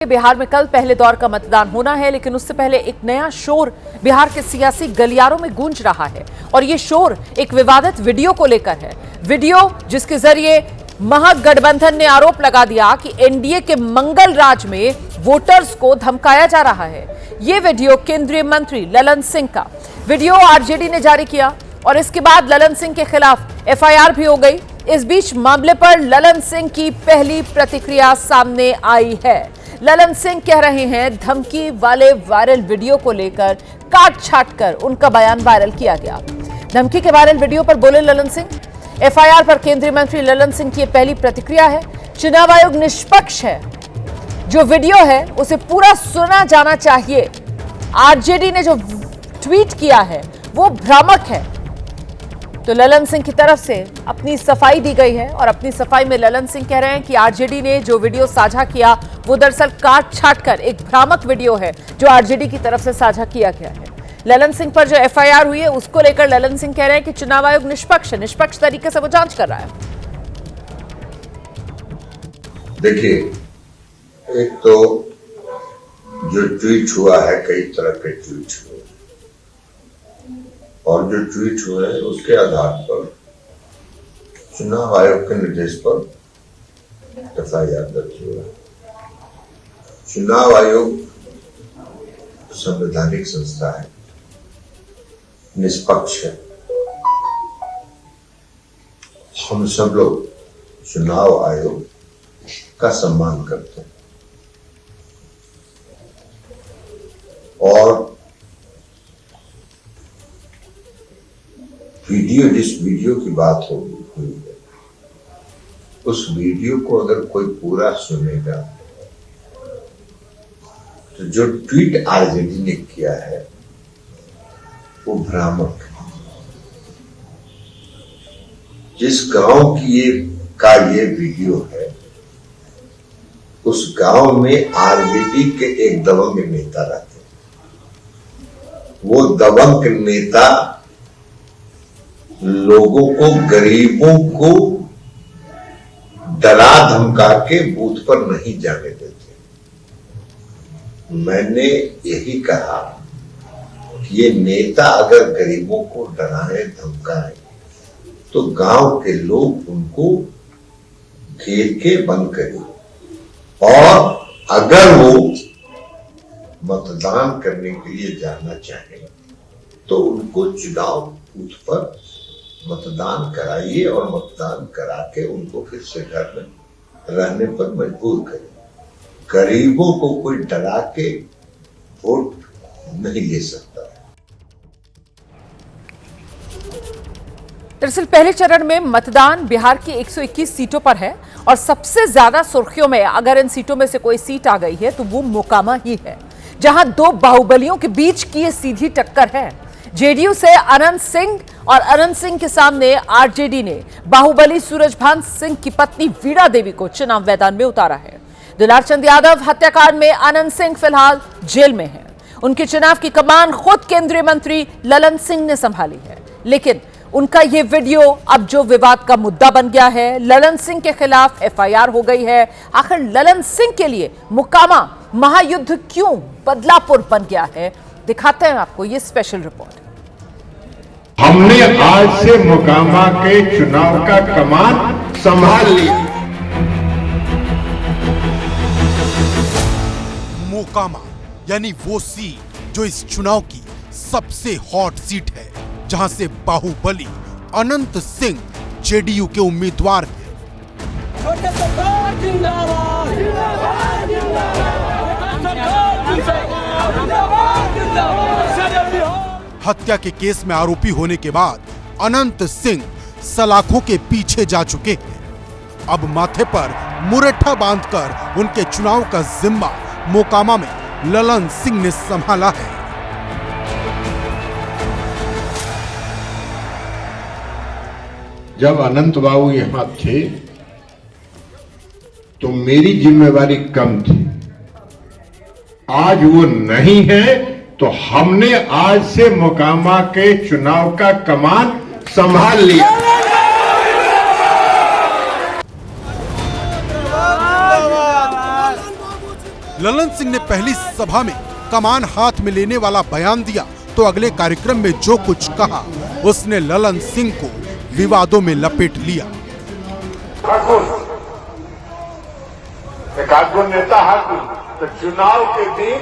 बिहार में कल पहले दौर का मतदान होना है, लेकिन उससे पहले एक नया शोर बिहार के सियासी गलियारों में गूंज रहा है और ये शोर एक विवादित वीडियो को लेकर है। वीडियो जिसके जरिए महागठबंधन ने आरोप लगा दिया कि एनडीए के मंगल राज में वोटर्स को धमकाया जा रहा है। ये वीडियो केंद्रीय मंत्री ललन सिंह का वीडियो आरजेडी ने जारी किया और इसके बाद ललन सिंह के खिलाफ एफआईआर भी हो गई। इस बीच मामले पर ललन सिंह की पहली प्रतिक्रिया सामने आई है। ललन सिंह कह रहे हैं धमकी वाले वायरल वीडियो को लेकर काट छाट कर उनका बयान वायरल किया गया। धमकी के वायरल वीडियो पर बोले ललन सिंह। एफआईआर पर केंद्रीय मंत्री ललन सिंह की पहली प्रतिक्रिया है। चुनाव आयोग निष्पक्ष है, जो वीडियो है उसे पूरा सुना जाना चाहिए। आरजेडी ने जो ट्वीट किया है वो भ्रामक है। तो ललन सिंह की तरफ से अपनी सफाई दी गई है और अपनी सफाई में ललन सिंह कह रहे हैं कि आरजेडी ने जो वीडियो साझा किया वो दरअसल काट छाट कर एक भ्रामक वीडियो है जो आरजेडी की तरफ से साझा किया गया है। ललन सिंह पर जो एफआईआर हुई है उसको लेकर ललन सिंह कह रहे हैं कि चुनाव आयोग निष्पक्ष है, निष्पक्ष तरीके से वो जांच कर रहा है। देखिए, एक तो जो ट्वीट हुआ है, कई तरह के ट्वीट हुए और जो ट्वीट हुए हैं उसके आधार पर चुनाव आयोग के निर्देश पर एफआईआर दर्ज हुआ है। चुनाव आयोग संवैधानिक संस्था है, निष्पक्ष है। हम सब लोग चुनाव आयोग का सम्मान करते हैं और जिस वीडियो की बात हुई है उस वीडियो को अगर कोई पूरा सुनेगा तो जो ट्वीट आरजेडी ने किया है वो भ्रामक है। जिस गांव की ये वीडियो है उस गांव में आरजेडी के एक दबंग नेता रहते हैं। वो दबंग नेता लोगों को, गरीबों को डरा धमका के बूथ पर नहीं जाने देते। मैंने यही कहा कि ये नेता अगर गरीबों को डराए धमकाए तो गांव के लोग उनको घेर के बंद करें और अगर वो मतदान करने के लिए जाना चाहे तो उनको चुनाव बूथ पर मतदान कराइए और मतदान करा के उनको फिर से घर में रहने पर मजबूर करें। गरीबों को कोई डरा के वोट नहीं ले सकता। दरअसल पहले चरण में मतदान बिहार की 121 सीटों पर है और सबसे ज्यादा सुर्खियों में अगर इन सीटों में से कोई सीट आ गई है तो वो मोकामा ही है, जहां दो बाहुबलियों के बीच की ये सीधी टक्कर है। जेडीयू से अनंत सिंह और अनंत सिंह के सामने आरजेडी ने बाहुबली सूरजभान सिंह की पत्नी वीणा देवी को चुनाव मैदान में उतारा है। दुलारचंद यादव हत्याकांड में अनंत सिंह फिलहाल जेल में हैं। उनके चुनाव की कमान खुद केंद्रीय मंत्री ललन सिंह ने संभाली है, लेकिन उनका यह वीडियो अब जो विवाद का मुद्दा बन गया है। ललन सिंह के खिलाफ एफआईआर हो गई है। आखिर ललन सिंह के लिए मोकामा महायुद्ध क्यों बदलापुर बन गया है, दिखाते हैं आपको ये स्पेशल रिपोर्ट। हमने आज से मोकामा के चुनाव का कमान संभाल लिया। मोकामा यानी वो सीट जो इस चुनाव की सबसे हॉट सीट है, जहां से बाहुबली अनंत सिंह जेडीयू के उम्मीदवार हैं। हत्या के केस में आरोपी होने के बाद अनंत सिंह सलाखों के पीछे जा चुके हैं। अब माथे पर मुरट्ठा बांधकर उनके चुनाव का जिम्मा मोकामा में ललन सिंह ने संभाला है। जब अनंत बाबू यहां थे तो मेरी जिम्मेवारी कम थी। आज वो नहीं है तो हमने आज से मोकामा के चुनाव का कमान संभाल लिया। ललन सिंह ने पहली सभा में कमान हाथ में लेने वाला बयान दिया तो अगले कार्यक्रम में जो कुछ कहा उसने ललन सिंह को विवादों में लपेट लिया। एक नेता है तो चुनाव के दिन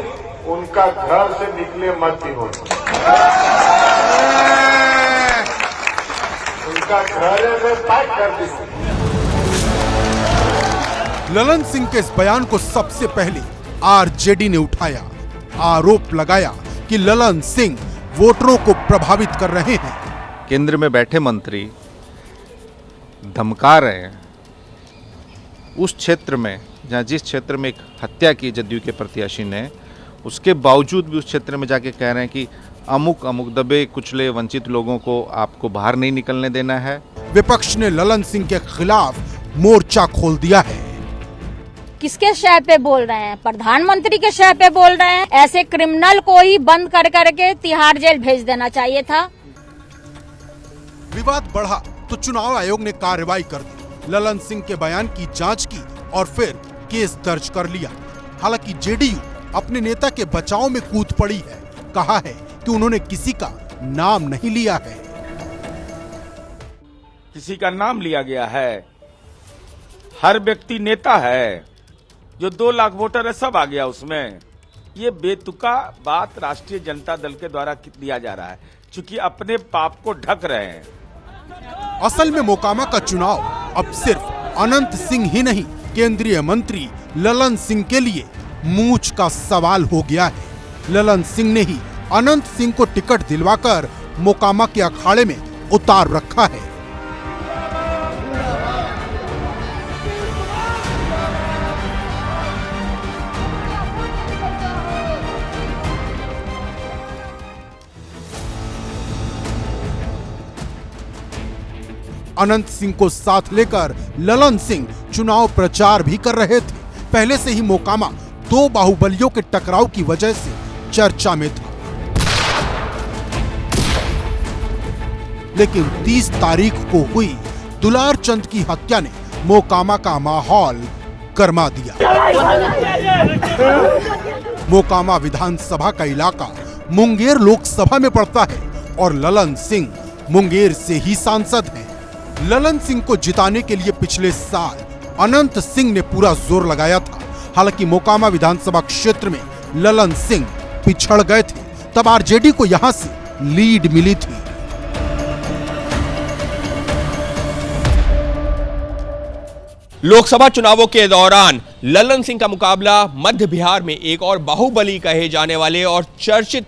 उनका घर से निकले मत ही हो, उनका घर में पैक कर दी। ललन सिंह के इस बयान को सबसे पहले आरजेडी ने उठाया, आरोप लगाया कि ललन सिंह वोटरों को प्रभावित कर रहे हैं। केंद्र में बैठे मंत्री धमका रहे हैं उस क्षेत्र में जहाँ जिस क्षेत्र में एक हत्या की जदयू के प्रत्याशी ने, उसके बावजूद भी उस क्षेत्र में जाके कह रहे हैं कि अमुक अमुक दबे कुचले वंचित लोगों को आपको बाहर नहीं निकलने देना है। विपक्ष ने ललन सिंह के खिलाफ मोर्चा खोल दिया है। किसके शय पे बोल रहे हैं? प्रधानमंत्री के शय पे बोल रहे हैं। ऐसे क्रिमिनल को ही बंद कर करके तिहाड़ जेल भेज देना चाहिए था। विवाद बढ़ा तो चुनाव आयोग ने कार्रवाई कर दी, ललन सिंह के बयान की जांच की और फिर केस दर्ज कर लिया। हालांकि जेडीयू अपने नेता के बचाव में कूद पड़ी है, कहा है कि उन्होंने किसी का नाम नहीं लिया है। किसी का नाम लिया गया है? हर व्यक्ति नेता है, जो 2 लाख वोटर है सब आ गया उसमें। ये बेतुका बात राष्ट्रीय जनता दल के द्वारा दिया जा रहा है, क्योंकि अपने पाप को ढक रहे हैं। असल में मोकामा का चुनाव अब सिर्फ अनंत सिंह ही नहीं, केंद्रीय मंत्री ललन सिंह के लिए मूंछ का सवाल हो गया है। ललन सिंह ने ही अनंत सिंह को टिकट दिलवाकर मोकामा के अखाड़े में उतार रखा है। अनंत सिंह को साथ लेकर ललन सिंह चुनाव प्रचार भी कर रहे थे। पहले से ही मोकामा 2 बाहुबलियों के टकराव की वजह से चर्चा में था, लेकिन 30 तारीख को हुई दुलार चंद की हत्या ने मोकामा का माहौल गरमा दिया। मोकामा विधानसभा का इलाका मुंगेर लोकसभा में पड़ता है और ललन सिंह मुंगेर से ही सांसद हैं। ललन सिंह को जिताने के लिए पिछले साल अनंत सिंह ने पूरा जोर लगाया था। हालांकि मोकामा विधानसभा क्षेत्र में ललन सिंह पिछड़ गए थे, तब आरजेडी को यहां से लीड मिली थी। लोकसभा चुनावों के दौरान ललन सिंह का मुकाबला मध्य बिहार में एक और बाहुबली कहे जाने वाले और चर्चित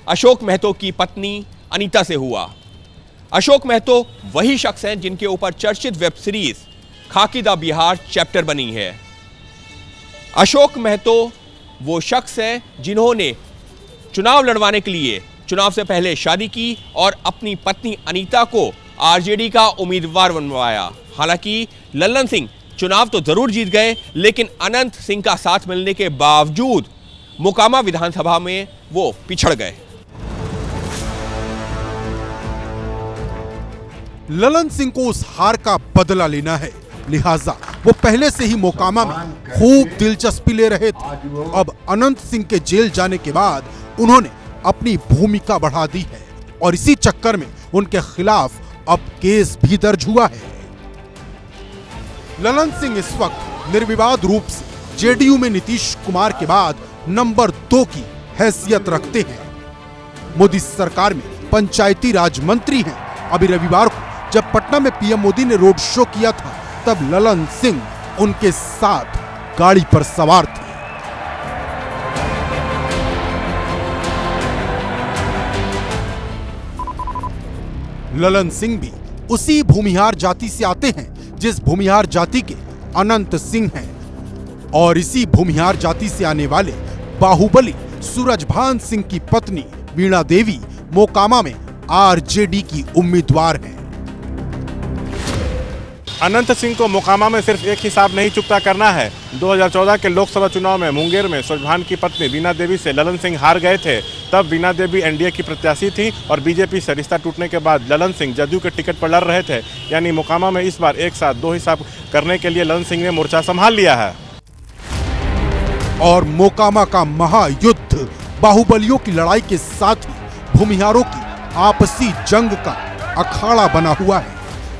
अशोक महतो की पत्नी अनीता से हुआ। अशोक महतो वही शख्स हैं जिनके ऊपर चर्चित वेब सीरीज खाकी दा बिहार चैप्टर बनी है। अशोक महतो वो शख्स हैं जिन्होंने चुनाव लड़वाने के लिए चुनाव से पहले शादी की और अपनी पत्नी अनीता को आरजेडी का उम्मीदवार बनवाया। हालांकि ललन सिंह चुनाव तो जरूर जीत गए, लेकिन अनंत सिंह का साथ मिलने के बावजूद मोकामा विधानसभा में वो पिछड़ गए। ललन सिंह को उस हार का बदला लेना है, लिहाजा वो पहले से ही मोकामा में खूब दिलचस्पी ले रहे थे। अब अनंत सिंह के जेल जाने के बाद उन्होंने अपनी भूमिका बढ़ा दी है और इसी चक्कर में उनके खिलाफ अब केस भी दर्ज हुआ है। ललन सिंह इस वक्त निर्विवाद रूप से जेडीयू में नीतीश कुमार के बाद नंबर 2 की हैसियत रखते हैं। मोदी सरकार में पंचायती राज मंत्री हैं। अभी रविवार को जब पटना में पीएम मोदी ने रोड शो किया था, तब ललन सिंह उनके साथ गाड़ी पर सवार थे। ललन सिंह भी उसी भूमिहार जाति से आते हैं जिस भूमिहार जाति के अनंत सिंह हैं, और इसी भूमिहार जाति से आने वाले बाहुबली सूरजभान सिंह की पत्नी वीणा देवी मोकामा में आरजेडी की उम्मीदवार हैं। अनंत सिंह को मोकामा में सिर्फ एक हिसाब नहीं चुकता करना है। 2014 के लोकसभा चुनाव में मुंगेर में सूरजभान की पत्नी वीणा देवी से ललन सिंह हार गए थे। तब वीणा देवी एनडीए की प्रत्याशी थी और बीजेपी से रिश्ता टूटने के बाद ललन सिंह जदयू के टिकट पर लड़ रहे थे। यानी मोकामा में इस बार एक साथ 2 हिसाब करने के लिए ललन सिंह ने मोर्चा संभाल लिया है। और मोकामा का महायुद्ध बाहुबलियों की लड़ाई के साथ ही भूमिहारों की आपसी जंग का अखाड़ा बना हुआ है।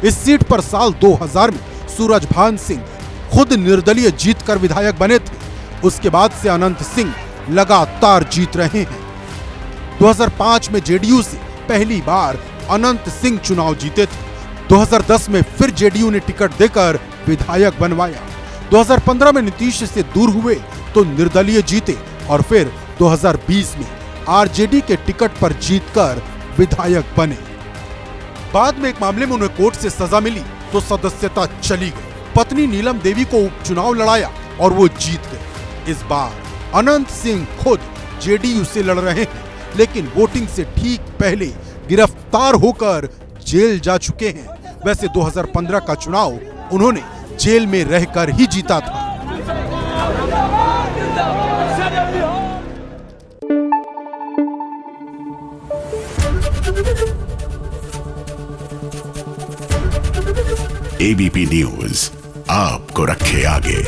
इस सीट पर साल 2000 में सूरजभान सिंह खुद निर्दलीय जीतकर विधायक बने थे। उसके बाद से अनंत सिंह लगातार जीत रहे हैं। 2005 में जेडीयू से पहली बार अनंत सिंह चुनाव जीते थे। 2010 में फिर जेडीयू ने टिकट देकर विधायक बनवाया। 2015 में नीतीश से दूर हुए तो निर्दलीय जीते और फिर 2020 में आरजेडी के टिकट पर जीतकर विधायक बने। बाद में एक मामले में उन्हें कोर्ट से सजा मिली तो सदस्यता चली गई। पत्नी नीलम देवी को उपचुनाव लड़ाया और वो जीत गए। इस बार अनंत सिंह खुद जेडीयू से लड़ रहे हैं, लेकिन वोटिंग से ठीक पहले गिरफ्तार होकर जेल जा चुके हैं। वैसे 2015 का चुनाव उन्होंने जेल में रहकर ही जीता था। एबीपी न्यूज आपको रखे आगे।